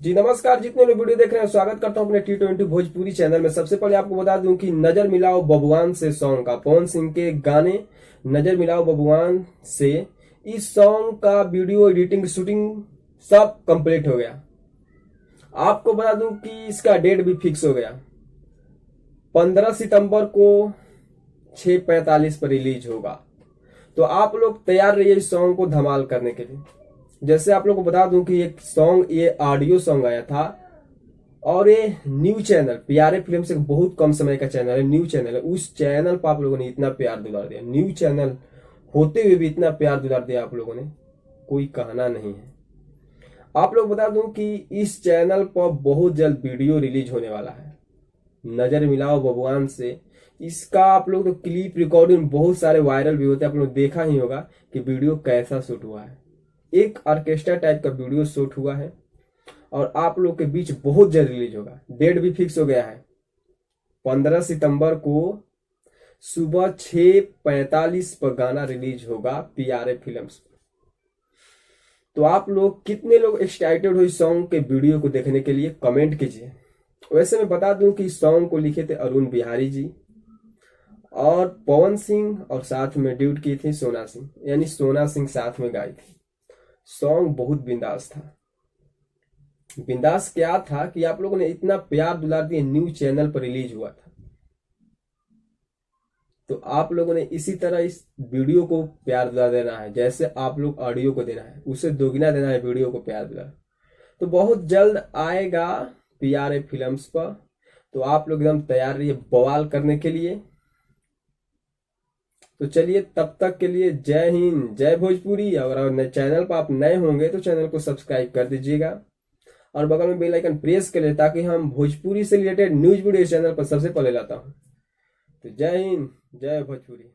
जी नमस्कार। जितने लोग वीडियो देख रहे हैं स्वागत करता हूं अपने T20 भोजपुरी चैनल में। सबसे पहले आपको बता दूं कि नजर मिलाओ बबुआन से सॉन्ग का पवन सिंह के गाने नजर मिलाओ बबुआन से इस सॉन्ग का वीडियो एडिटिंग शूटिंग सब कंप्लीट हो गया। आपको बता दूं कि इसका डेट भी फिक्स हो गया। 15 सितंबर को 6:45 पर रिलीज होगा। तो आप लोग तैयार रहिए इस सॉन्ग को धमाल करने के लिए। जैसे आप लोग को बता दूं कि एक सॉन्ग ये ऑडियो सॉन्ग आया था और ये न्यू चैनल प्यारे फिल्म से बहुत कम समय का चैनल है, न्यू चैनल है। उस चैनल पर आप लोगों ने इतना प्यार दुलार दिया, न्यू चैनल होते हुए भी इतना प्यार दुलार दिया आप लोगों ने, कोई कहना नहीं है। आप लोग बता दूं कि इस चैनल पर बहुत जल्द वीडियो रिलीज होने वाला है नजर मिलाओ बबुआन से। इसका आप लोग तो क्लिप रिकॉर्डिंग बहुत सारे वायरल भी होते हैं, आप लोग देखा ही होगा कि वीडियो कैसा शूट हुआ है। एक ऑर्केस्ट्रा टाइप का वीडियो शूट हुआ है और आप लोग के बीच बहुत जल्द रिलीज होगा। डेट भी फिक्स हो गया है 15 सितंबर को सुबह 6:45 पर गाना रिलीज होगा प्यारे फिल्म्स। तो आप लोग कितने लोग एक्साइटेड हो इस सॉन्ग के वीडियो को देखने के लिए कमेंट कीजिए। वैसे मैं बता दूं कि इस सॉन्ग को लिखे थे अरुण बिहारी जी और पवन सिंह, और साथ में ड्यूट की थी सोना सिंह, यानी सोना सिंह साथ में गाई थी। सॉन्ग बहुत बिंदास था। बिंदास क्या था कि आप लोगों ने इतना प्यार दुलार दिया, न्यू चैनल पर रिलीज हुआ था। तो आप लोगों ने इसी तरह इस वीडियो को प्यार दुलार देना है, जैसे आप लोग ऑडियो को देना है उससे दोगुना देना है वीडियो को प्यार दुलार। तो बहुत जल्द आएगा प्यारे फिल्म्स पर। तो आप लोग एकदम तैयार रहिए बवाल करने के लिए। तो चलिए तब तक के लिए जय हिंद जय भोजपुरी। अगर चैनल पर आप नए होंगे तो चैनल को सब्सक्राइब कर दीजिएगा और बगल में बेल आइकन प्रेस कर ले ताकि हम भोजपुरी से रिलेटेड न्यूज वीडियो चैनल पर सबसे पहले लाता हूं। तो जय हिंद जय भोजपुरी।